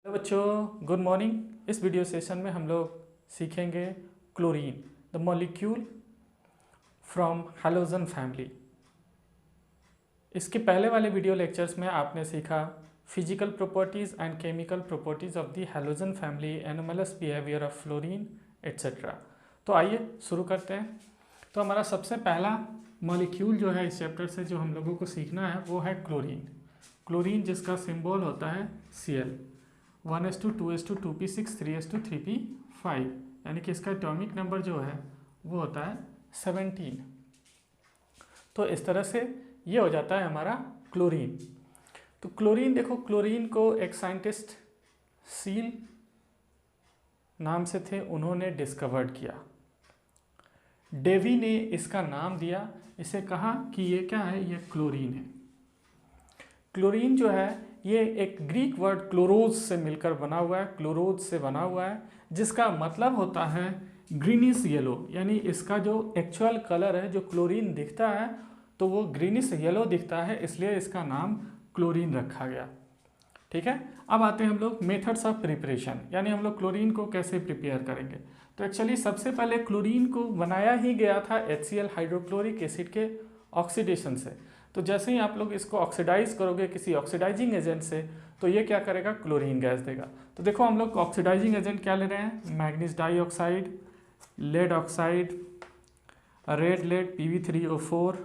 Hello बच्चों, good morning. इस video session में हम लोग सीखेंगे chlorine, the molecule from halogen family. इसके पहले वाले वीडियो लेक्चर्स में आपने सीखा physical properties and chemical properties of the halogen family, anomalous behaviour of fluorine etcetera. तो आइए शुरू करते हैं। तो हमारा सबसे पहला मॉलिक्यूल जो है इस चैप्टर से जो हम लोगों को सीखना है वो है क्लोरीन। क्लोरीन जिसका सिंबल होता है Cl, 1s2 2s2 2p6 3s2 3p5, यानी कि इसका एटॉमिक नंबर जो है वो होता है 17। तो इस तरह से ये हो जाता है हमारा क्लोरीन। तो क्लोरीन देखो, क्लोरीन को एक साइंटिस्ट सील नाम से थे, उन्होंने डिस्कवर्ड किया। डेवी ने इसका नाम दिया, इसे कहा कि ये क्या है, ये क्लोरीन है। क्लोरीन जो है ये एक ग्रीक वर्ड क्लोरोज से मिलकर बना हुआ है, क्लोरोज से बना हुआ है, जिसका मतलब होता है ग्रीनिश येलो। यानी इसका जो एक्चुअल कलर है, जो क्लोरीन दिखता है तो वो ग्रीनिश येलो दिखता है, इसलिए इसका नाम क्लोरीन रखा गया। ठीक है। अब आते हैं हम लोग मेथड्स ऑफ प्रिपरेशन, यानी हम लोग क्लोरीन को कैसे प्रिपेयर करेंगे। तो एक्चुअली सबसे पहले क्लोरीन को बनाया ही गया था HCl हाइड्रोक्लोरिक एसिड के ऑक्सीडेशन से। तो जैसे ही आप लोग इसको ऑक्सीडाइज करोगे किसी ऑक्सीडाइजिंग एजेंट से, तो ये क्या करेगा, क्लोरीन गैस देगा। तो देखो हम लोग ऑक्सीडाइजिंग एजेंट क्या ले रहे हैं, manganese dioxide, lead oxide, red lead Pb3O4,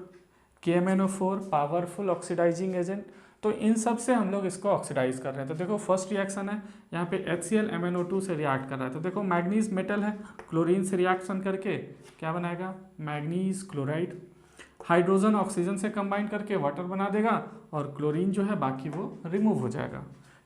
KMnO4, powerful oxidising agent. तो इन सब से हम लोग इसको ऑक्सीडाइज कर रहे हैं। तो देखो फर्स्ट रिएक्शन है, यहाँ पे HCl MnO2 से रिएक्ट कर रहा है। तो देखो मैग्नीज मेटल है, क्लोरीन से रिएक्शन करके क्या बनाएगा, मैग्नीज क्लोराइड। हाइड्रोजन ऑक्सीजन से कंबाइन करके वाटर बना देगा और क्लोरीन जो है बाकी वो रिमूव हो जाएगा।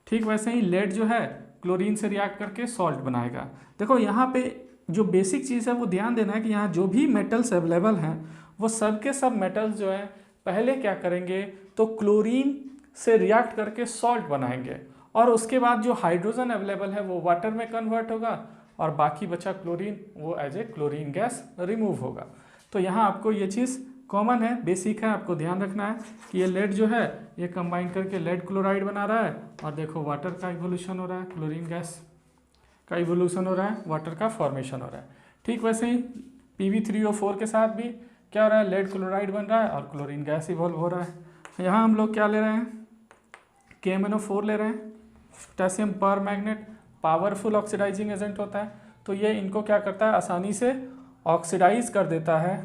ठीक वैसे ही लेड जो है क्लोरीन से रिएक्ट करके सॉल्ट बनाएगा। देखो यहाँ पे जो बेसिक चीज़ है वो ध्यान देना है कि यहाँ जो भी मेटल्स अवेलेबल हैं वो सब के सब मेटल्स जो है पहले क्या करेंगे, तो क्लोरीन से रिएक्ट करके सॉल्ट बनाएंगे और उसके बाद जो हाइड्रोजन अवेलेबल है वो वाटर में कन्वर्ट होगा और बाकी बचा क्लोरीन वो as a chlorine gas remove होगा। तो यहाँ आपको ये चीज़ कॉमन है, बेसिक है, आपको ध्यान रखना है कि ये लेड जो है ये कंबाइन करके लेड क्लोराइड बना रहा है और देखो वाटर का इवोल्यूशन हो रहा है, क्लोरीन गैस का इवोल्यूशन हो रहा है, वाटर का फॉर्मेशन हो रहा है। ठीक वैसे ही Pb3O4 के साथ भी क्या हो रहा है, लेड क्लोराइड बन रहा है और क्लोरीन गैस इवॉल्व हो रहा है। यहाँ हम लोग क्या ले रहे हैं, KMnO4 ले रहे हैं, पोटेशियम पर मैग्नेट, पावरफुल ऑक्सीडाइजिंग एजेंट होता है। तो ये इनको क्या करता है, आसानी से ऑक्सीडाइज कर देता है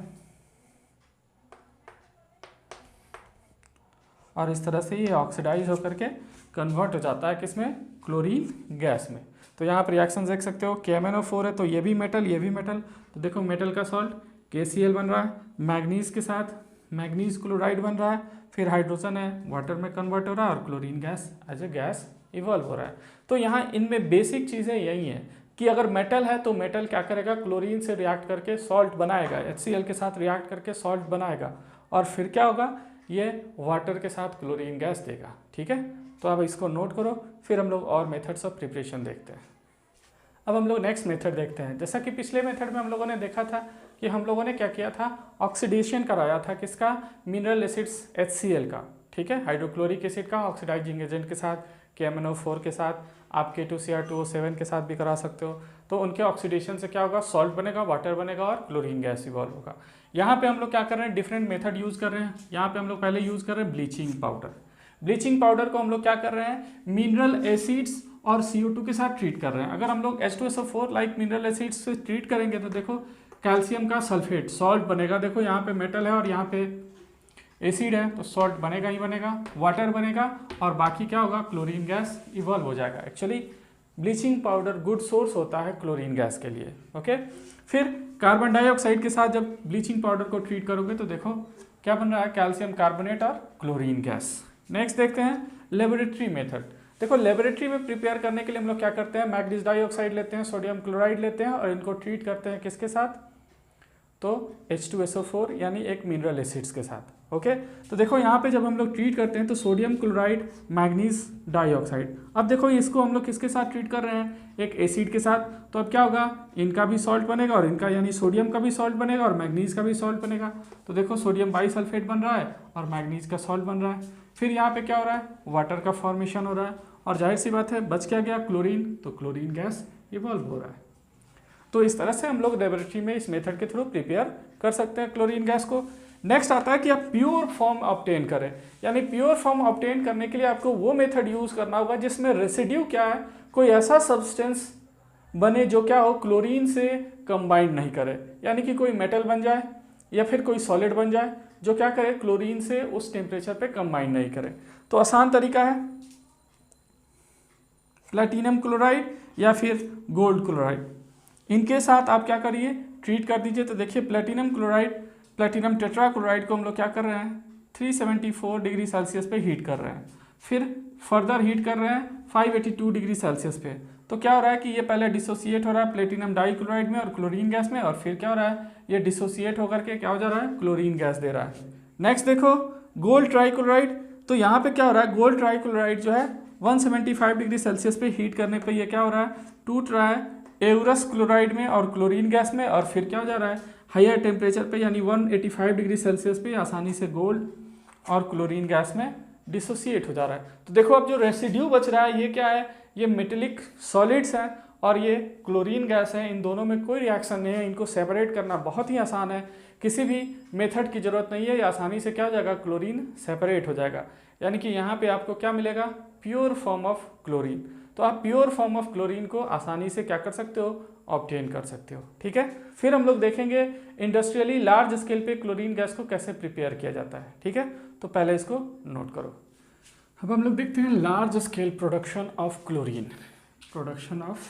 और इस तरह से ये ऑक्सीडाइज होकर के कन्वर्ट हो जाता है किसमें, क्लोरीन गैस में। तो यहाँ पर रिएक्शन देख सकते हो, KMnO4 है तो ये भी मेटल, ये भी मेटल। तो देखो मेटल का सॉल्ट KCl बन रहा है, मैग्नीज के साथ मैग्नीज क्लोराइड बन रहा है, फिर हाइड्रोजन है वाटर में कन्वर्ट हो रहा है और chlorine gas as a gas evolve हो रहा है। तो यहाँ इनमें बेसिक चीज़ें यही हैं कि अगर मेटल है तो मेटल क्या करेगा, क्लोरीन से रिएक्ट करके सॉल्ट बनाएगा, HCl के साथ रिएक्ट करके सॉल्ट बनाएगा और फिर क्या होगा, ये वाटर के साथ क्लोरीन गैस देगा। ठीक है। तो अब इसको नोट करो, फिर हम लोग और मेथड्स ऑफ प्रिपरेशन देखते हैं। अब हम लोग नेक्स्ट मेथड देखते हैं। जैसा कि पिछले मेथड में हम लोगों ने देखा था कि हम लोगों ने क्या किया था, ऑक्सीडेशन कराया था किसका, मिनरल एसिड्स HCl का। ठीक है, हाइड्रोक्लोरिक एसिड का ऑक्सीडाइजिंग एजेंट के साथ, KMnO4 के साथ, आप K2Cr2O7 के साथ भी करा सकते हो। तो उनके ऑक्सीडेशन से क्या होगा, सॉल्ट बनेगा, वाटर बनेगा और क्लोरीन गैस इवॉल्व होगा। यहाँ पे हम लोग क्या कर रहे हैं, डिफरेंट मेथड यूज़ कर रहे हैं। यहाँ पे हम लोग पहले यूज़ कर रहे हैं ब्लीचिंग पाउडर। ब्लीचिंग पाउडर को हम लोग क्या कर रहे हैं, मिनरल एसिड्स और CO2 के साथ ट्रीट कर रहे हैं। अगर हम लोग H2SO4 लाइक मिनरल एसिड्स से ट्रीट करेंगे तो देखो कैल्शियम का सल्फेट सॉल्ट बनेगा। देखो यहाँ पे मेटल है और यहाँ पे एसिड है तो सॉल्ट बनेगा ही बनेगा, वाटर बनेगा और बाकी क्या होगा, क्लोरीन गैस इवॉल्व हो जाएगा। Actually bleaching powder good source होता है क्लोरीन गैस के लिए। ओके। फिर कार्बन डाइऑक्साइड के साथ जब ब्लीचिंग पाउडर को ट्रीट करोगे तो देखो क्या बन रहा है, कैल्शियम कार्बोनेट और क्लोरीन गैस। नेक्स्ट देखते हैं लेबोरेटरी मेथड। देखो लेबोरेटरी में प्रिपेयर करने के लिए हम लोग क्या करते हैं, मैग्नीज डाइऑक्साइड लेते हैं, सोडियम क्लोराइड लेते हैं और इनको ट्रीट करते हैं किसके साथ, तो H2SO4 यानी एक मिनरल एसिड्स के साथ। ओके। तो देखो यहाँ पे जब हम लोग ट्रीट करते हैं तो सोडियम क्लोराइड, मैग्नीज डाइऑक्साइड, अब देखो इसको हम लोग किसके साथ ट्रीट कर रहे हैं, एक एसिड के साथ। तो अब क्या होगा, इनका भी सॉल्ट बनेगा और इनका यानी सोडियम का भी सॉल्ट बनेगा और मैग्नीज का भी सॉल्ट बनेगा। तो देखो सोडियम बाइसल्फेट बन रहा है और मैग्नीज का सॉल्ट बन रहा है। फिर यहाँ पे क्या हो रहा है, वाटर का फॉर्मेशन हो रहा है और जाहिर सी बात है बच क्या गया क्लोरीन, तो क्लोरीन गैस इवॉल्व हो रहा है। तो इस तरह से हम लोग लेबोरेटरी में इस मेथड के थ्रू प्रिपेयर कर सकते हैं क्लोरीन गैस को। नेक्स्ट आता है कि आप प्योर फॉर्म ऑब्टेन करें, यानी प्योर फॉर्म ऑब्टेन करने के लिए आपको वो मेथड यूज़ करना होगा जिसमें रेसिड्यू क्या है, कोई ऐसा सब्सटेंस बने जो क्या हो, क्लोरीन से कंबाइंड नहीं करे, यानी कि कोई मेटल बन जाए या फिर कोई सॉलिड बन जाए जो क्या करे, क्लोरीन से उस टेम्परेचर पे कंबाइंड नहीं करे। तो आसान तरीका है प्लैटिनम क्लोराइड या फिर गोल्ड क्लोराइड, इनके साथ आप क्या करिए, ट्रीट कर दीजिए। तो देखिए platinum chloride, platinum tetra chloride को हम लोग क्या कर रहे हैं, 374 डिग्री सेल्सियस पे हीट कर रहे हैं, फिर फर्दर हीट कर रहे हैं 582 डिग्री सेल्सियस पे। तो क्या हो रहा है कि ये पहले डिसोसिएट हो रहा है प्लेटिनम डाइक्लोराइड में और क्लोरीन गैस में, और फिर क्या हो रहा है, ये डिसोसिएट होकर के क्या हो जा रहा है, क्लोरीन गैस दे रहा है। नेक्स्ट देखो गोल्ड ट्राइक्लोराइड, तो यहाँ पे क्या हो रहा है, गोल्ड ट्राइक्लोराइड जो है 175 डिग्री सेल्सियस पे हीट करने पे ये क्या हो रहा है, टूट रहा है एवरस क्लोराइड में और क्लोरीन गैस में, और फिर क्या हो जा रहा है, हायर टेम्परेचर पे यानी 185 डिग्री सेल्सियस पे आसानी से गोल्ड और क्लोरीन गैस में डिसोसिएट हो जा रहा है। तो देखो अब जो रेसिड्यू बच रहा है ये क्या है, ये मेटेलिक सॉलिड्स हैं और ये क्लोरीन गैस है, इन दोनों में कोई रिएक्शन नहीं है, इनको सेपरेट करना बहुत ही आसान है, किसी भी मेथड की ज़रूरत नहीं है, ये आसानी से क्या हो जाएगा, क्लोरीन सेपरेट हो जाएगा। यानी कि यहाँ पे आपको क्या मिलेगा, प्योर फॉर्म ऑफ क्लोरीन। तो आप प्योर फॉर्म ऑफ क्लोरीन को आसानी से क्या कर सकते हो, ऑब्टेन कर सकते हो। ठीक है, फिर हम लोग देखेंगे इंडस्ट्रियली लार्ज स्केल पे क्लोरीन गैस को कैसे प्रिपेयर किया जाता है। ठीक है, तो पहले इसको नोट करो। अब हम लोग देखते हैं large scale production of chlorine, production of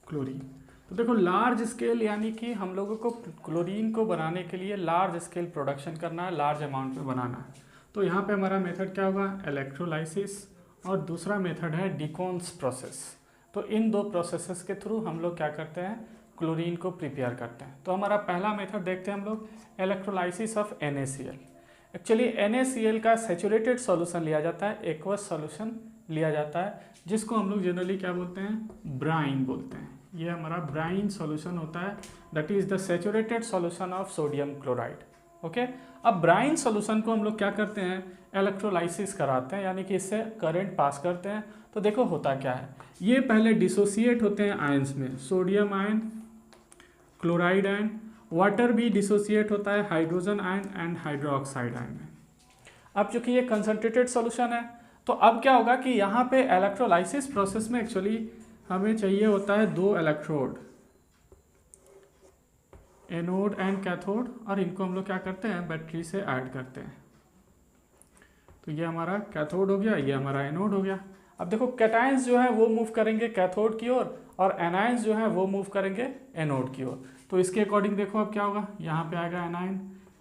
chlorine. तो देखो लार्ज स्केल यानी कि हम लोगों को क्लोरीन को बनाने के लिए लार्ज स्केल प्रोडक्शन करना है, लार्ज अमाउंट में बनाना है। तो यहाँ पे हमारा मेथड क्या होगा, इलेक्ट्रोलाइसिस, और दूसरा मेथड है डिकॉन्स प्रोसेस। तो इन दो प्रोसेसेस के थ्रू हम लोग क्या करते हैं, क्लोरीन को प्रिपेयर करते हैं। तो हमारा पहला मेथड देखते हैं हम लोग, electrolysis of NaCl। Actually NaCl का सैचुरेटेड सॉल्यूशन लिया जाता है, एक्वस सॉल्यूशन लिया जाता है, जिसको हम लोग जनरली क्या बोलते हैं, ब्राइन बोलते हैं। ये हमारा ब्राइन सॉल्यूशन होता है, that is the saturated solution of sodium chloride. Okay, अब ब्राइन सॉल्यूशन को हम लोग क्या करते हैं, इलेक्ट्रोलाइसिस कराते हैं, यानी कि इससे करंट पास करते हैं। तो देखो होता क्या है, ये पहले डिसोसिएट होते हैं आयंस में, sodium ion, chloride ion, water भी डिसोसिएट होता है hydrogen ion and hydroxide ion में। अब चूंकि ये कंसंट्रेटेड सॉल्यूशन है, तो अब क्या होगा कि यहाँ पे इलेक्ट्रोलाइसिस प्रोसेस में एक्चुअली हमें चाहिए होता है 2 इलेक्ट्रोड, एनोड एंड कैथोड, और इनको हम लोग क्या करते हैं, बैटरी से ऐड करते हैं। तो ये हमारा कैथोड हो गया, ये हमारा एनोड हो गया। अब देखो कैटायंस जो है वो मूव करेंगे कैथोड की ओर, और एनायंस जो है वो मूव करेंगे एनोड की ओर। तो इसके अकॉर्डिंग देखो अब क्या होगा, यहाँ पे आएगा एनायन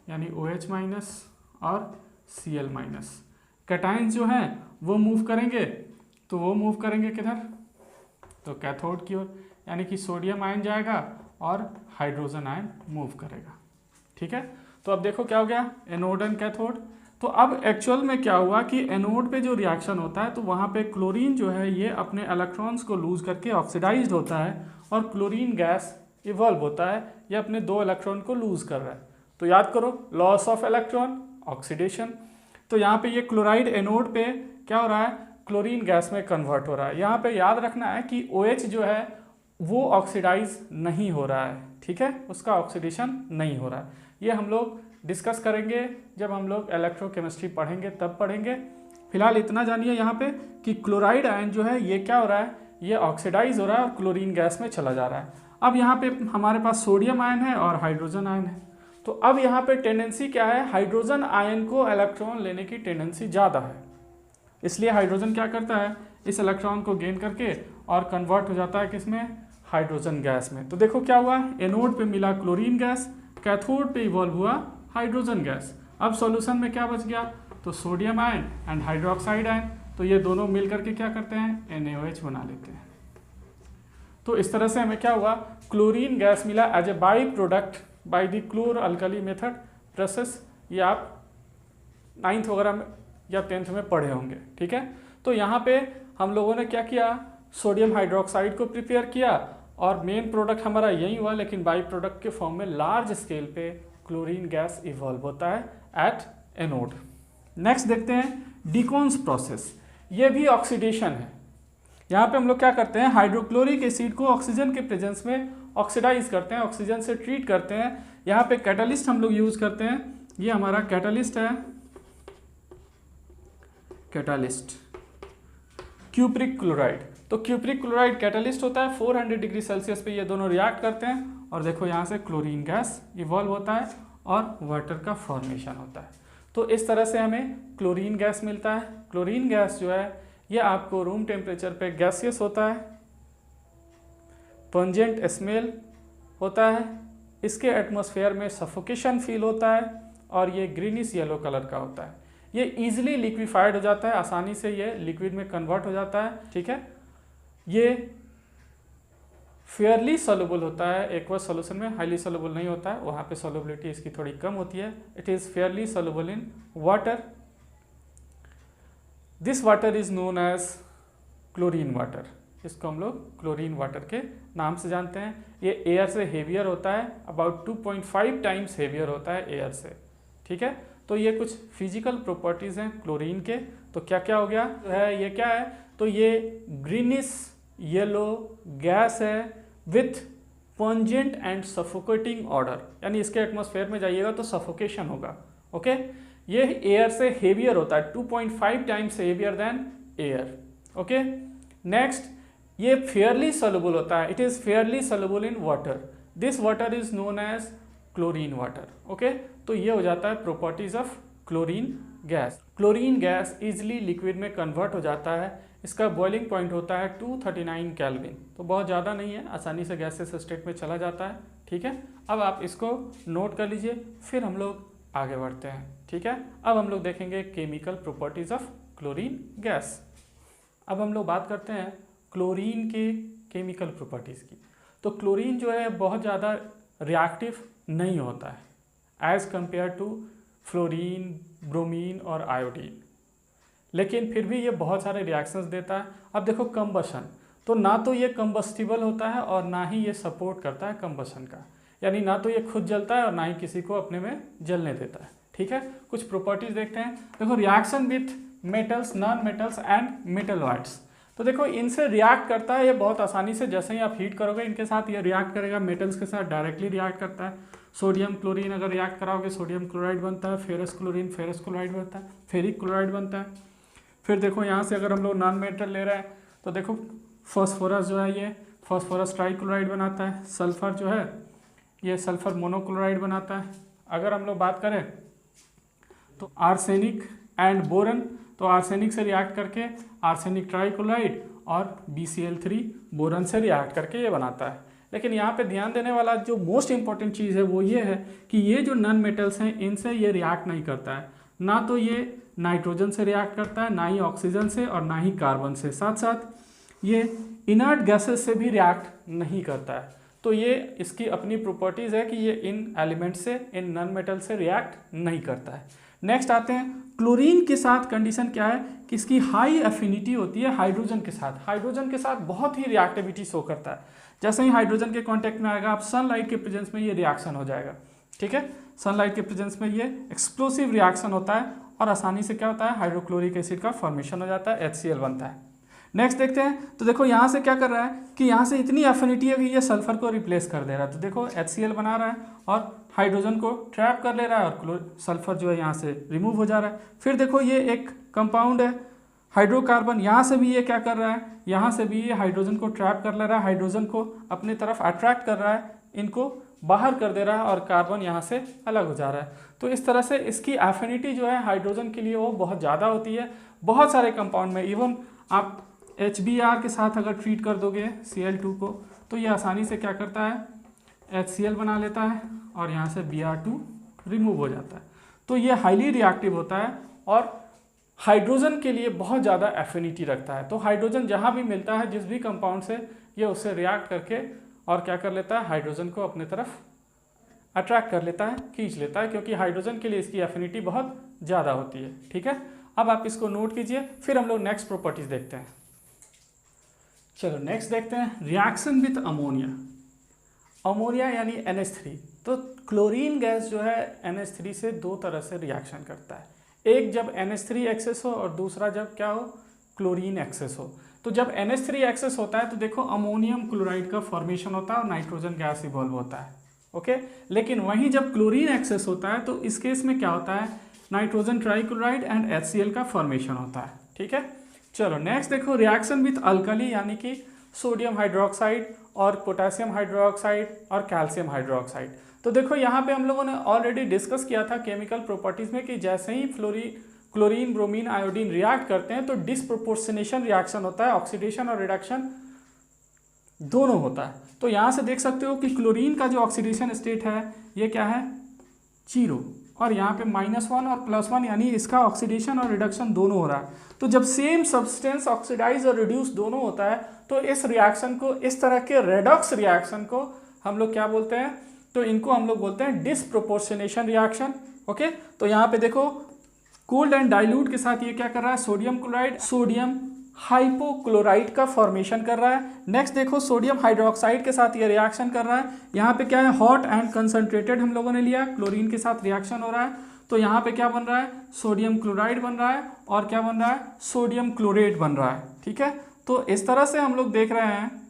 यानी OH माइनस और Cl माइनस। कैटायंस जो है वो मूव करेंगे, तो वो मूव करेंगे किधर, तो कैथोड की ओर, यानी कि सोडियम आयन जाएगा और हाइड्रोजन आयन मूव करेगा। ठीक है, तो अब देखो क्या हो गया, एनोड एंड कैथोड। तो अब एक्चुअल में क्या हुआ कि एनोड पे जो रिएक्शन होता है, तो वहाँ पे क्लोरीन जो है ये अपने इलेक्ट्रॉन्स को लूज करके ऑक्सीडाइज्ड होता है, और क्लोरीन गैस इवॉल्व होता है, ये अपने 2 इलेक्ट्रॉन को लूज कर रहा है। तो याद करो, लॉस ऑफ इलेक्ट्रॉन, ऑक्सीडेशन। तो यहाँ पे ये क्लोराइड एनोड पे क्या हो रहा है, क्लोरीन गैस में कन्वर्ट हो रहा है। यहाँ पे याद रखना है कि OH जो है वो ऑक्सीडाइज नहीं हो रहा है, ठीक है, उसका ऑक्सीडेशन नहीं हो रहा है। ये हम लोग डिस्कस करेंगे जब हम लोग इलेक्ट्रोकेमिस्ट्री पढ़ेंगे, तब पढ़ेंगे। फिलहाल इतना जानिए यहाँ पे कि क्लोराइड आयन जो है ये क्या हो रहा है, ये ऑक्सीडाइज हो रहा है और क्लोरीन गैस में चला जा रहा है। अब यहाँ पे हमारे पास सोडियम आयन है और हाइड्रोजन आयन है। तो अब यहाँ पे टेंडेंसी क्या है, हाइड्रोजन आयन को इलेक्ट्रॉन लेने की टेंडेंसी ज़्यादा है, इसलिए हाइड्रोजन क्या करता है, इस इलेक्ट्रॉन को गेन करके और कन्वर्ट हो जाता है किसमें, हाइड्रोजन गैस में। तो देखो क्या हुआ, एनोड पे मिला क्लोरीन गैस, कैथोड पे इवॉल्व हुआ हाइड्रोजन गैस। अब सॉल्यूशन में क्या बच गया, तो sodium ion and hydroxide ion. तो ये दोनों मिल करके क्या करते हैं, NaOH बना लेते हैं। तो इस तरह से हमें क्या हुआ, क्लोरीन गैस मिला as a by product by the chlor alkali method process. ये आप 9th वगैरह में या 10th में पढ़े होंगे। ठीक है, तो यहाँ पे हम लोगों ने क्या किया, सोडियम हाइड्रोक्साइड को प्रिपेयर किया और मेन प्रोडक्ट हमारा यही हुआ, लेकिन बाई प्रोडक्ट के फॉर्म में लार्ज स्केल पे क्लोरीन गैस इवॉल्व होता है एट एनोड। नेक्स्ट देखते हैं डिकॉन्स प्रोसेस। ये भी ऑक्सीडेशन है, यहाँ पे हम लोग क्या करते हैं, हाइड्रोक्लोरिक एसिड को ऑक्सीजन के प्रेजेंस में ऑक्सीडाइज करते हैं, ऑक्सीजन से ट्रीट करते हैं। यहाँ पे कैटलिस्ट हम लोग यूज करते हैं, ये हमारा कैटलिस्ट है, कैटलिस्ट क्यूप्रिक क्लोराइड। तो क्यूप्रिक क्लोराइड कैटलिस्ट होता है, 400 डिग्री सेल्सियस पे ये दोनों रिएक्ट करते हैं और देखो यहाँ से क्लोरीन गैस इवॉल्व होता है और वाटर का फॉर्मेशन होता है। तो इस तरह से हमें क्लोरीन गैस मिलता है। क्लोरीन गैस जो है ये आपको रूम टेम्परेचर पे गैसियस होता है, पंजेंट स्मेल होता है, इसके एटमॉस्फेयर में सफोकेशन फील होता है और ये ग्रीनिश येलो कलर का होता है। ये इजीली लिक्विफाइड हो जाता है, आसानी से ये लिक्विड में कन्वर्ट हो जाता है, ठीक है। ये फेयरली सॉल्युबल होता है, एक्वस सॉल्यूशन में हाईली सॉल्युबल नहीं होता है, वहाँ पे सॉल्युबिलिटी इसकी थोड़ी कम होती है। It is fairly soluble in water. This water is known as chlorine water, इसको हम लोग क्लोरीन वाटर के नाम से जानते हैं। ये एयर से हेवियर होता है, अबाउट 2.5 टाइम्स हेवियर होता है एयर से, ठीक है। तो ये कुछ फिजिकल प्रॉपर्टीज़ हैं क्लोरीन के। तो क्या क्या हो गया है, ये क्या है, तो ये ग्रीनिश येलो गैस है with pungent and suffocating order, यानी इसके एटमॉस्फेयर में जाइएगा तो सफोकेशन होगा, ओके। ये एयर से हेवियर होता है, 2.5 times heavier than air, okay. Next, ये फेयरली सॉल्युबल होता है, it is fairly soluble in water. This water is known as chlorine water, okay. तो ये हो जाता है properties of chlorine gas. Chlorine gas easily liquid में कन्वर्ट हो जाता है, इसका बॉइलिंग पॉइंट होता है 239 केल्विन, तो बहुत ज़्यादा नहीं है, आसानी से गैसेस स्टेट में चला जाता है, ठीक है। अब आप इसको नोट कर लीजिए, फिर हम लोग आगे बढ़ते हैं, ठीक है। अब हम लोग देखेंगे chemical properties of chlorine gas. अब हम लोग बात करते हैं क्लोरीन के केमिकल प्रॉपर्टीज़ की। तो क्लोरीन जो है बहुत ज़्यादा रिएक्टिव नहीं होता है as compare to fluorine, bromine और आयोडीन, लेकिन फिर भी ये बहुत सारे रिएक्शंस देता है। अब देखो कंबशन, तो ना तो ये कंबस्टिबल होता है और ना ही ये सपोर्ट करता है कंबशन का, यानी ना तो ये खुद जलता है और ना ही किसी को अपने में जलने देता है, ठीक है। कुछ प्रॉपर्टीज देखते हैं। देखो reaction with metals, non metals and metalloids, तो देखो इनसे रिएक्ट करता है ये बहुत आसानी से, जैसे ही आप हीट करोगे इनके साथ ये रिएक्ट करेगा, मेटल्स के साथ डायरेक्टली रिएक्ट करता है। सोडियम क्लोरीन अगर रिएक्ट कराओगे सोडियम क्लोराइड बनता है, फेरस क्लोरीन फेरस क्लोराइड बनता है, फेरिक क्लोराइड बनता है। फिर देखो यहाँ से अगर हम लोग नॉन मेटल ले रहे हैं तो देखो फॉस्फोरस जो है ये फॉस्फोरस ट्राइक्लोराइड बनाता है, सल्फर जो है ये सल्फर मोनोक्लोराइड बनाता है। अगर हम लोग बात करें तो आर्सेनिक एंड बोरन, तो आर्सेनिक से रिएक्ट करके आर्सेनिक ट्राइक्लोराइड और BCl3 बोरन से रिएक्ट करके ये बनाता है। लेकिन यहाँ पे ध्यान देने वाला जो मोस्ट इंपॉर्टेंट चीज़ है वो ये है कि ये जो नॉन मेटल्स हैं इनसे ये रिएक्ट नहीं करता है, ना तो ये नाइट्रोजन से रिएक्ट करता है, ना ही ऑक्सीजन से और ना ही कार्बन से, साथ साथ ये इनर्ट गैसेस से भी रिएक्ट नहीं करता है। तो ये इसकी अपनी प्रॉपर्टीज़ है कि ये इन एलिमेंट से, इन नॉन मेटल से रिएक्ट नहीं करता है। नेक्स्ट आते हैं क्लोरीन के साथ कंडीशन क्या है कि इसकी हाई एफिनिटी होती है हाइड्रोजन के साथ, हाइड्रोजन के साथ बहुत ही रिएक्टिविटी शो करता है। जैसे ही हाइड्रोजन के कांटेक्ट में आएगा आप सनलाइट के प्रेजेंस में ये रिएक्शन हो जाएगा, ठीक है। सनलाइट के प्रेजेंस में ये एक्सप्लोसिव रिएक्शन होता है और आसानी से क्या होता है हाइड्रोक्लोरिक एसिड का फॉर्मेशन हो जाता है, HCl बनता है। नेक्स्ट देखते हैं, तो देखो यहाँ से क्या कर रहा है कि यहाँ से इतनी एफिनिटी है कि ये सल्फर को रिप्लेस कर दे रहा है, तो देखो HCl बना रहा है और हाइड्रोजन को ट्रैप कर ले रहा है और सल्फर जो है यहाँ से रिमूव हो जा रहा है। फिर देखो ये एक कंपाउंड है हाइड्रोकार्बन, यहाँ से भी ये क्या कर रहा है, यहाँ से भी ये हाइड्रोजन को ट्रैप कर ले रहा है, हाइड्रोजन को अपनी तरफ अट्रैक्ट कर रहा है, इनको बाहर कर दे रहा है और कार्बन यहाँ से अलग हो जा रहा है। तो इस तरह से इसकी एफिनिटी जो है हाइड्रोजन के लिए वो बहुत ज़्यादा होती है बहुत सारे कंपाउंड में। इवन आप HBr के साथ अगर ट्रीट कर दोगे Cl2 को तो ये आसानी से क्या करता है HCl बना लेता है और यहाँ से Br2 रिमूव हो जाता है। तो ये हाईली रिएक्टिव होता है और हाइड्रोजन के लिए बहुत ज़्यादा एफिनिटी रखता है। तो हाइड्रोजन जहाँ भी मिलता है जिस भी कंपाउंड से ये उससे रिएक्ट करके और क्या कर लेता है हाइड्रोजन को अपने तरफ अट्रैक्ट कर लेता है, खींच लेता है, क्योंकि हाइड्रोजन के लिए इसकी एफिनिटी बहुत ज़्यादा होती है, ठीक है। अब आप इसको नोट कीजिए, फिर हम लोग नेक्स्ट प्रॉपर्टीज देखते हैं। चलो नेक्स्ट देखते हैं रिएक्शन विथ अमोनिया। अमोनिया यानी NH3। तो क्लोरीन गैस जो है NH3 से दो तरह से रिएक्शन करता है, एक जब NH3 एक्सेस हो और दूसरा जब क्या हो क्लोरीन एक्सेस हो। तो जब NH3 एक्सेस होता है तो देखो अमोनियम क्लोराइड का फॉर्मेशन होता है और नाइट्रोजन गैस इवॉल्व होता है। ओके, लेकिन वहीं जब क्लोरीन एक्सेस होता है तो इस केस में क्या होता है, नाइट्रोजन ट्राइक्लोराइड एंड HCl का फॉर्मेशन होता है। ठीक है, चलो नेक्स्ट देखो, रिएक्शन विथ अल्कली यानी कि सोडियम हाइड्रोक्साइड और पोटेशियम हाइड्रोक्साइड और कैल्शियम हाइड्रोक्साइड। तो देखो यहाँ पे हम लोगों ने ऑलरेडी डिस्कस किया था केमिकल प्रॉपर्टीज में कि जैसे ही क्लोरीन ब्रोमीन आयोडीन रिएक्ट करते हैं तो डिसप्रोपोर्शनेशन रिएक्शन होता है, ऑक्सीडेशन और रिडक्शन दोनों होता है। तो यहाँ से देख सकते हो कि क्लोरीन का जो ऑक्सीडेशन स्टेट है ये क्या है, 0, और यहाँ पे -1 और +1 यानी इसका ऑक्सीडेशन और रिडक्शन दोनों हो रहा है। तो जब सेम सब्सटेंस ऑक्सीडाइज और रिड्यूस दोनों होता है तो इस रिएक्शन को, इस तरह के रेडॉक्स रिएक्शन को हम लोग क्या बोलते हैं, तो इनको हम लोग बोलते हैं डिसप्रोपोर्शनेशन रिएक्शन। ओके, तो यहाँ पे देखो कोल्ड एंड डाइल्यूट के साथ ये क्या कर रहा है, सोडियम क्लोराइड सोडियम हाइपोक्लोराइड का फॉर्मेशन कर रहा है। नेक्स्ट देखो सोडियम हाइड्रोक्साइड के साथ ये रिएक्शन कर रहा है। यहाँ पे क्या है, हॉट एंड कंसंट्रेटेड हम लोगों ने लिया, क्लोरीन के साथ रिएक्शन हो रहा है। तो यहाँ पे क्या बन रहा है, सोडियम क्लोराइड बन रहा है और क्या बन रहा है, सोडियम क्लोरेट बन रहा है। ठीक है, तो इस तरह से हम लोग देख रहे हैं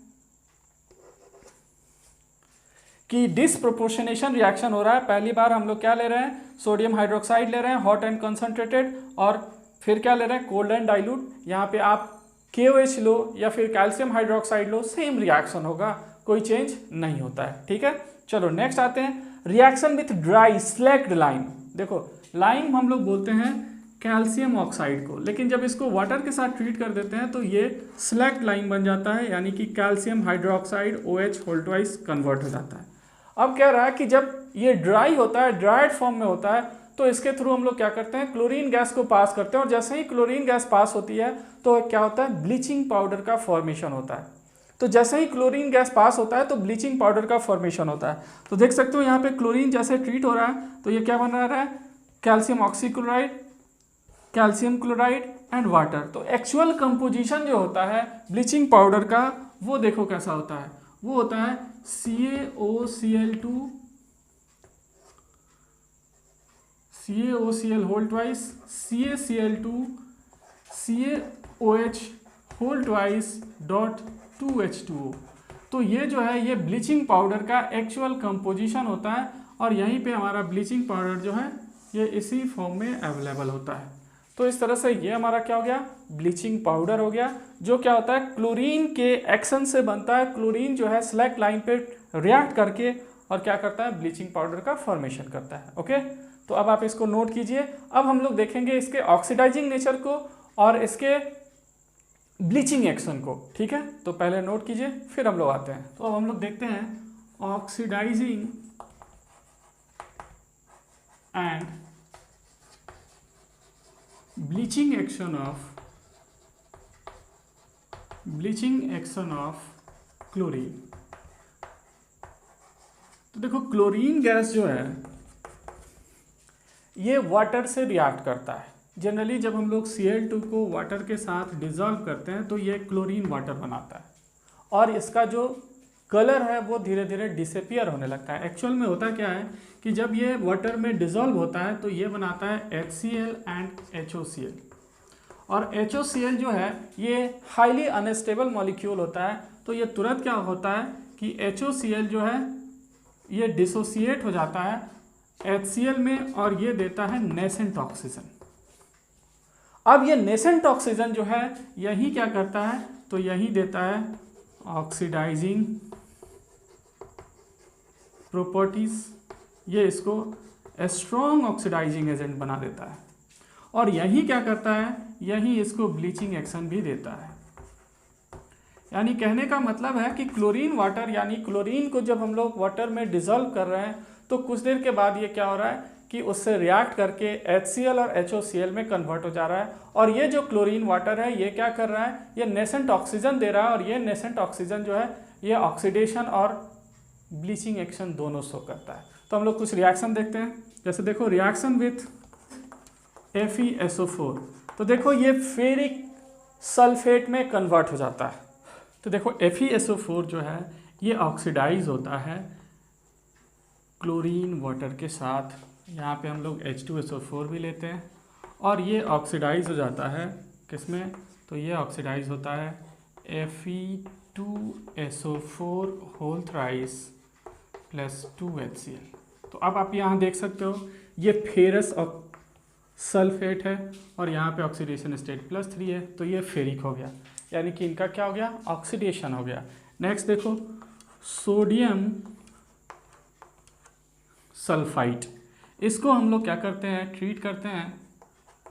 कि डिसप्रोपोर्शनेशन रिएक्शन हो रहा है। पहली बार हम लोग क्या ले रहे हैं, सोडियम हाइड्रोक्साइड ले रहे हैं हॉट एंड कंसंट्रेटेड, और फिर क्या ले रहे हैं, कोल्ड एंड डाइल्यूट। यहाँ पे आप KOH लो या फिर कैल्शियम हाइड्रोक्साइड लो, सेम रिएक्शन होगा, कोई चेंज नहीं होता है। ठीक है, चलो नेक्स्ट आते हैं, reaction with dry slaked lime. देखो लाइम हम लोग बोलते हैं कैल्शियम ऑक्साइड को, लेकिन जब इसको वाटर के साथ ट्रीट कर देते हैं तो ये स्लैक्ड लाइम बन जाता है, यानी कि calcium hydroxide OH whole twice convert हो जाता है। अब कह रहा है कि जब ये ड्राई होता है, ड्राइड फॉर्म में होता है, तो इसके थ्रू हम लोग क्या करते हैं, क्लोरीन गैस को पास करते हैं, और जैसे ही क्लोरीन गैस पास होती है तो क्या होता है, ब्लीचिंग पाउडर का फॉर्मेशन होता है। तो जैसे ही क्लोरीन गैस पास होता है तो ब्लीचिंग पाउडर का फॉर्मेशन होता है। तो देख सकते हो यहाँ पे क्लोरीन जैसे ट्रीट हो रहा है तो ये क्या बन रहा है, calcium oxychloride, calcium chloride and water. तो एक्चुअल कंपोजिशन जो होता है ब्लीचिंग पाउडर का वो देखो कैसा होता है, वो होता है CaOCl whole twice, CaCl2, CaOH whole twice dot 2H2O। तो ये जो है ये ब्लीचिंग पाउडर का एक्चुअल कंपोजिशन होता है, और यहीं पे हमारा ब्लीचिंग पाउडर जो है ये इसी फॉर्म में अवेलेबल होता है। तो इस तरह से ये हमारा क्या हो गया, ब्लीचिंग पाउडर हो गया, जो क्या होता है क्लोरीन के एक्शन से बनता है। क्लोरीन जो है स्लैक्ड लाइन पे रिएक्ट करके और क्या करता है, ब्लीचिंग पाउडर का फॉर्मेशन करता है। ओके, तो अब आप इसको नोट कीजिए। अब हम लोग देखेंगे इसके ऑक्सीडाइजिंग नेचर को और इसके ब्लीचिंग एक्शन को। ठीक है, तो पहले नोट कीजिए फिर हम लोग आते हैं। तो अब हम लोग देखते हैं oxidising and bleaching action of chlorine. तो देखो क्लोरीन गैस जो है ये वाटर से रिएक्ट करता है। जनरली जब हम लोग Cl2 को वाटर के साथ डिजॉल्व करते हैं तो ये क्लोरीन वाटर बनाता है, और इसका जो कलर है वो धीरे धीरे डिसअपियर होने लगता है। एक्चुअल में होता क्या है कि जब ये वाटर में डिजॉल्व होता है तो ये बनाता है HCl एंड HOCl, और HOCl जो है ये हाईली अनस्टेबल मॉलिक्यूल होता है। तो ये तुरंत क्या होता है कि HOCl जो है ये डिसोसिएट हो जाता है HCl में, और ये देता है नेसेंट ऑक्सीजन। अब ये नेसेंट ऑक्सीजन जो है यही क्या करता है, तो यही देता है ऑक्सीडाइजिंग प्रॉपर्टीज, ये इसको स्ट्रॉन्ग ऑक्सीडाइजिंग एजेंट बना देता है, और यही क्या करता है, यही इसको ब्लीचिंग एक्शन भी देता है। यानी कहने का मतलब है कि क्लोरीन वाटर, यानी क्लोरीन को जब हम लोग वाटर में डिजॉल्व कर रहे हैं तो कुछ देर के बाद ये क्या हो रहा है कि उससे रिएक्ट करके HCl और HOCl में कन्वर्ट हो जा रहा है, और ये जो क्लोरीन वाटर है ये क्या कर रहा है, ये नेसेंट ऑक्सीजन दे रहा है, और ये नेसेंट ऑक्सीजन जो है ये ऑक्सीडेशन और ब्लीचिंग एक्शन दोनों शो करता है। तो हम लोग कुछ रिएक्शन देखते हैं। जैसे देखो रिएक्शन विथ FeSO4, तो देखो ये फेरिक सल्फेट में कन्वर्ट हो जाता है। तो देखो FeSO4 जो है ये ऑक्सीडाइज होता है क्लोरीन वाटर के साथ, यहाँ पे हम लोग H2SO4 भी लेते हैं, और ये ऑक्सीडाइज हो जाता है किसमें, तो ये ऑक्सीडाइज होता है Fe2SO4 whole thrice plus 2HCl। तो अब आप यहाँ देख सकते हो ये फेरस सल्फेट है और यहाँ पे ऑक्सीडेशन स्टेट +3 है, तो ये फेरिक हो गया, यानी कि इनका क्या हो गया, ऑक्सीडेशन हो गया। नेक्स्ट देखो सोडियम सल्फाइड, इसको हम लोग क्या करते हैं, ट्रीट करते हैं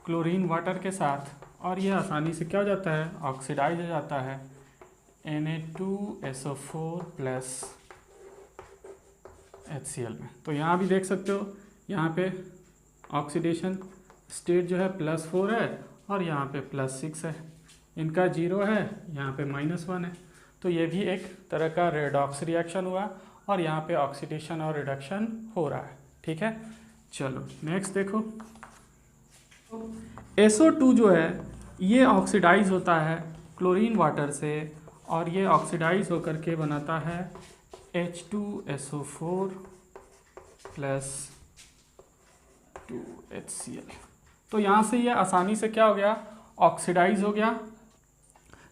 क्लोरीन वाटर के साथ और ये आसानी से क्या हो जाता है, ऑक्सीडाइज हो जाता है Na2SO4 प्लस HCl में। तो यहाँ भी देख सकते हो, यहाँ पे ऑक्सीडेशन स्टेट जो है +4 है और यहाँ पे +6 है, इनका 0 है, यहाँ पे -1 है। तो ये भी एक तरह का रेडॉक्स रिएक्शन हुआ और यहाँ पे ऑक्सीडेशन और रिडक्शन हो रहा है। ठीक है, चलो नेक्स्ट देखो, SO2 जो है ये ऑक्सीडाइज होता है क्लोरीन वाटर से और ये ऑक्सीडाइज होकर के बनाता है H2SO4 प्लस 2HCl। तो यहाँ से ये आसानी से क्या हो गया, ऑक्सीडाइज हो गया।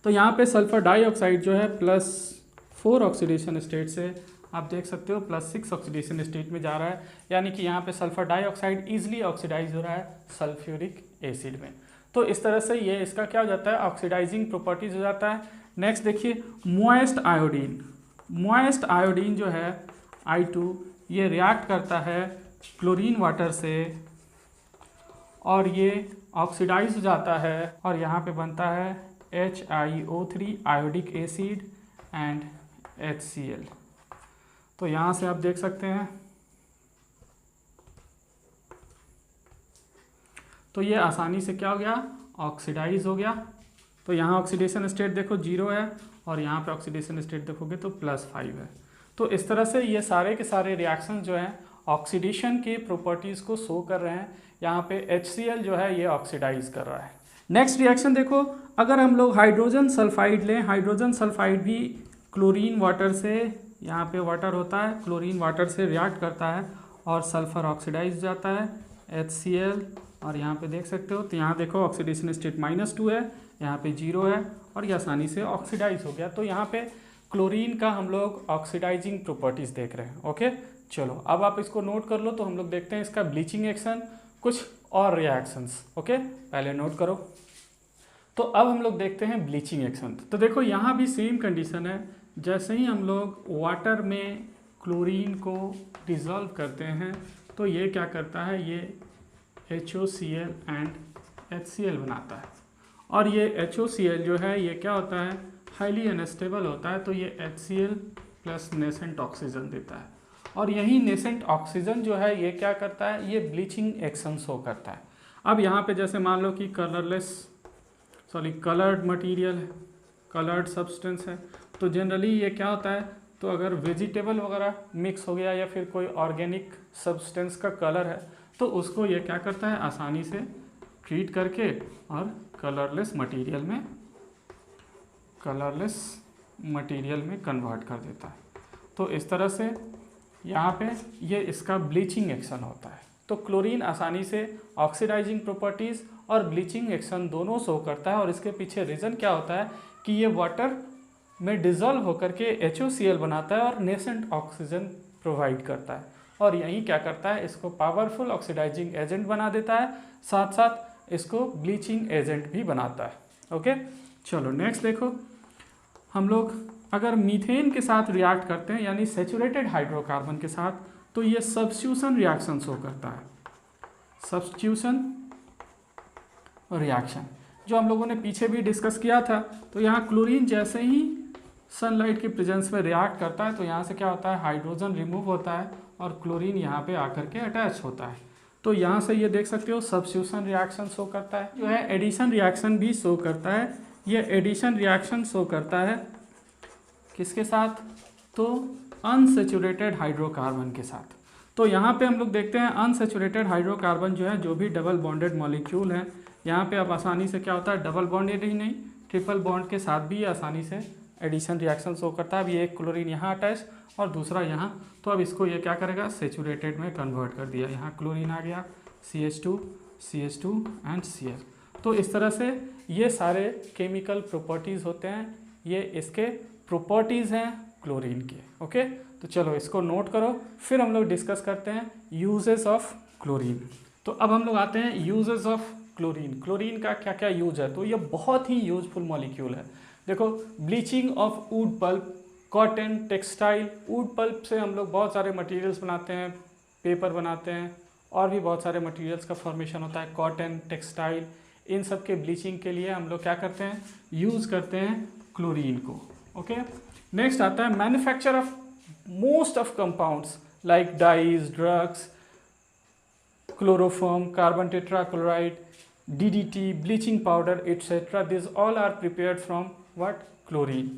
तो यहाँ पे सल्फर डाइऑक्साइड जो है +4 ऑक्सीडेशन स्टेट से आप देख सकते हो +6 ऑक्सीडेशन स्टेट में जा रहा है, यानी कि यहाँ पे सल्फर डाइऑक्साइड ईजिली ऑक्सीडाइज हो रहा है सल्फ्यूरिक एसिड में। तो इस तरह से ये इसका क्या हो जाता है, ऑक्सीडाइजिंग प्रॉपर्टीज हो जाता है। नेक्स्ट देखिए मॉइस्ट आयोडीन, मॉइस्ट आयोडीन जो है I2 ये रिएक्ट करता है क्लोरीन वाटर से और ये ऑक्सीडाइज हो जाता है और यहाँ पे बनता है HiO3 iodic acid and HCl। तो यहाँ से आप देख सकते हैं, तो ये आसानी से क्या हो गया, ऑक्सीडाइज हो गया। तो यहाँ ऑक्सीडेशन स्टेट देखो 0 है और यहाँ पे ऑक्सीडेशन स्टेट देखोगे तो +5 है। तो इस तरह से ये सारे के सारे रिएक्शन जो हैं ऑक्सीडेशन के प्रॉपर्टीज़ को शो कर रहे हैं। यहाँ पे HCl जो है ये ऑक्सीडाइज कर रहा है। नेक्स्ट रिएक्शन देखो, अगर हम लोग हाइड्रोजन सल्फाइड लें, हाइड्रोजन सल्फाइड भी क्लोरीन वाटर से, यहाँ पे वाटर होता है, क्लोरीन वाटर से रिएक्ट करता है और सल्फर ऑक्सीडाइज जाता है HCl और यहाँ पे देख सकते हो, तो यहाँ देखो ऑक्सीडेशन स्टेट -2 है, यहाँ पे 0 है और ये आसानी से ऑक्सीडाइज हो गया। तो यहाँ पे क्लोरीन का हम लोग ऑक्सीडाइजिंग प्रॉपर्टीज़ देख रहे हैं। ओके, चलो अब आप इसको नोट कर लो। तो हम लोग देखते हैं इसका ब्लीचिंग एक्शन, कुछ और रिएक्शंस। ओके, पहले नोट करो। तो अब हम लोग देखते हैं ब्लीचिंग एक्शन। तो देखो यहाँ भी सेम कंडीशन है, जैसे ही हम लोग वाटर में क्लोरीन को डिज़ोल्व करते हैं तो ये क्या करता है, ये HOCl एंड HCl बनाता है और ये HOCl जो है ये क्या होता है, हाईली अनस्टेबल होता है। तो ये HCl प्लस नेसेंट ऑक्सीजन देता है और यही नेसेंट ऑक्सीजन जो है ये क्या करता है, ये ब्लीचिंग एक्शन शो करता है। अब यहाँ पे जैसे मान लो कि कलर्ड मटेरियल है, कलर्ड सब्सटेंस है, तो जनरली ये क्या होता है, तो अगर वेजिटेबल वगैरह मिक्स हो गया या फिर कोई ऑर्गेनिक सब्सटेंस का कलर है तो उसको ये क्या करता है, आसानी से ट्रीट करके और कलरलेस मटेरियल में कन्वर्ट कर देता है। तो इस तरह से यहाँ पे ये इसका ब्लीचिंग एक्शन होता है। तो क्लोरीन आसानी से ऑक्सीडाइजिंग प्रॉपर्टीज़ और ब्लीचिंग एक्शन दोनों शो करता है और इसके पीछे रीज़न क्या होता है कि ये वाटर में डिज़ोल्व होकर के HOCl बनाता है और नेसेंट ऑक्सीजन प्रोवाइड करता है और यही क्या करता है, इसको पावरफुल ऑक्सीडाइजिंग एजेंट बना देता है, साथ साथ इसको ब्लीचिंग एजेंट भी बनाता है। ओके, चलो नेक्स्ट देखो, हम लोग अगर मीथेन के साथ रिएक्ट करते हैं यानी सैचुरेटेड हाइड्रोकार्बन के साथ, तो ये सब्स्टिट्यूशन रिएक्शन शो करता है। सब्स्टिट्यूशन रिएक्शन जो हम लोगों ने पीछे भी डिस्कस किया था। तो यहाँ क्लोरीन जैसे ही सनलाइट के प्रेजेंस में रिएक्ट करता है तो यहाँ से क्या होता है, हाइड्रोजन रिमूव होता है और क्लोरीन यहाँ पे आकर के अटैच होता है। तो यहाँ से ये देख सकते हो सब्स्टिट्यूशन रिएक्शन शो करता है, जो है एडिशन रिएक्शन भी शो करता है। ये एडिशन रिएक्शन शो करता है किसके साथ, तो अनसैचुरेटेड हाइड्रोकार्बन के साथ। तो यहाँ पे हम लोग देखते हैं अनसैचुरेटेड हाइड्रोकार्बन जो है, जो भी डबल बॉन्डेड मॉलिक्यूल है, यहाँ पे अब आसानी से क्या होता है, डबल बॉन्डेड ही नहीं ट्रिपल बॉन्ड के साथ भी आसानी से एडिशन रिएक्शन शो करता है। अब ये एक क्लोरीन यहाँ अटैच और दूसरा यहाँ, तो अब इसको ये क्या करेगा, सैचुरेटेड में कन्वर्ट कर दिया। यहाँ क्लोरीन आ गया, CH2 एंड Cl। तो इस तरह से ये सारे केमिकल प्रॉपर्टीज़ होते हैं, ये इसके प्रॉपर्टीज़ हैं क्लोरीन के। ओके, तो चलो इसको नोट करो, फिर हम लोग डिस्कस करते हैं यूजेस ऑफ क्लोरीन। तो अब हम लोग आते हैं यूजेस ऑफ क्लोरीन। क्लोरीन का क्या क्या यूज है, तो ये बहुत ही यूजफुल मॉलिक्यूल है। देखो, bleaching of wood pulp, cotton, textile. Wood pulp से हम लोग बहुत सारे मटेरियल्स बनाते हैं, पेपर बनाते हैं, और भी बहुत सारे मटेरियल्स का फॉर्मेशन होता है, कॉटन, टेक्सटाइल, इन सब के ब्लीचिंग के लिए हम लोग क्या करते हैं, यूज़ करते हैं क्लोरीन को। ओके, नेक्स्ट आता है manufacture of most of compounds like dyes, drugs, chloroform, carbon tetrachloride, DDT, bleaching powder, etc. These all are prepared from what? Chlorine.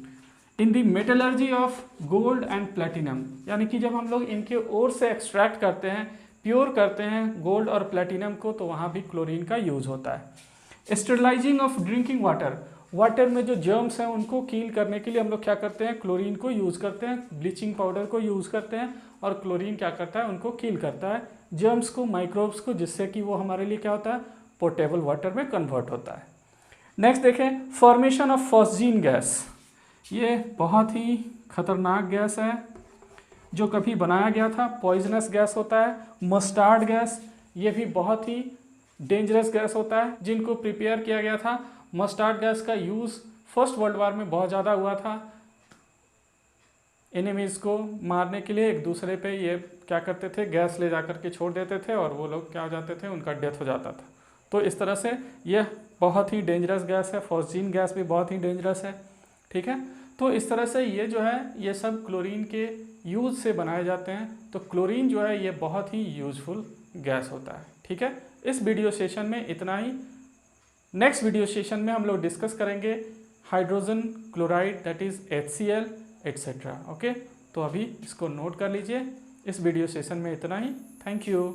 In the metallurgy of gold and platinum, यानी कि जब हम लोग इनके ओर से extract करते हैं, प्योर करते हैं गोल्ड और प्लेटिनम को, तो वहाँ भी क्लोरीन का यूज़ होता है। स्टेरिलाइजिंग ऑफ ड्रिंकिंग वाटर, वाटर में जो जर्म्स हैं उनको कील करने के लिए हम लोग क्या करते हैं, क्लोरीन को यूज़ करते हैं, ब्लीचिंग पाउडर को यूज़ करते हैं, और क्लोरीन क्या करता है, उनको कील करता है, जर्म्स को, माइक्रोब्स को, जिससे कि वो हमारे लिए क्या होता है, पोर्टेबल वाटर में कन्वर्ट होता है। नेक्स्ट देखें, फॉर्मेशन ऑफ फॉस्जीन गैस। ये बहुत ही खतरनाक गैस है, जो कभी बनाया गया था, पॉइजनस गैस होता है। मस्टार्ड गैस, ये भी बहुत ही डेंजरस गैस होता है, जिनको प्रिपेयर किया गया था। मस्टार्ड गैस का यूज़ फर्स्ट वर्ल्ड वॉर में बहुत ज़्यादा हुआ था, एनिमीज़ को मारने के लिए। एक दूसरे पे ये क्या करते थे, गैस ले जा करके छोड़ देते थे, और वो लोग क्या हो जाते थे, उनका डेथ हो जाता था। तो इस तरह से यह बहुत ही डेंजरस गैस है। फॉस्जीन गैस भी बहुत ही डेंजरस है, ठीक है। तो इस तरह से ये जो है, ये सब क्लोरीन के यूज़ से बनाए जाते हैं। तो क्लोरीन जो है ये बहुत ही यूज़फुल गैस होता है, ठीक है। इस वीडियो सेशन में इतना ही। नेक्स्ट वीडियो सेशन में हम लोग डिस्कस करेंगे hydrogen chloride, that is HCl etcetera. Okay, तो अभी इसको नोट कर लीजिए। इस वीडियो सेशन में इतना ही। Thank you.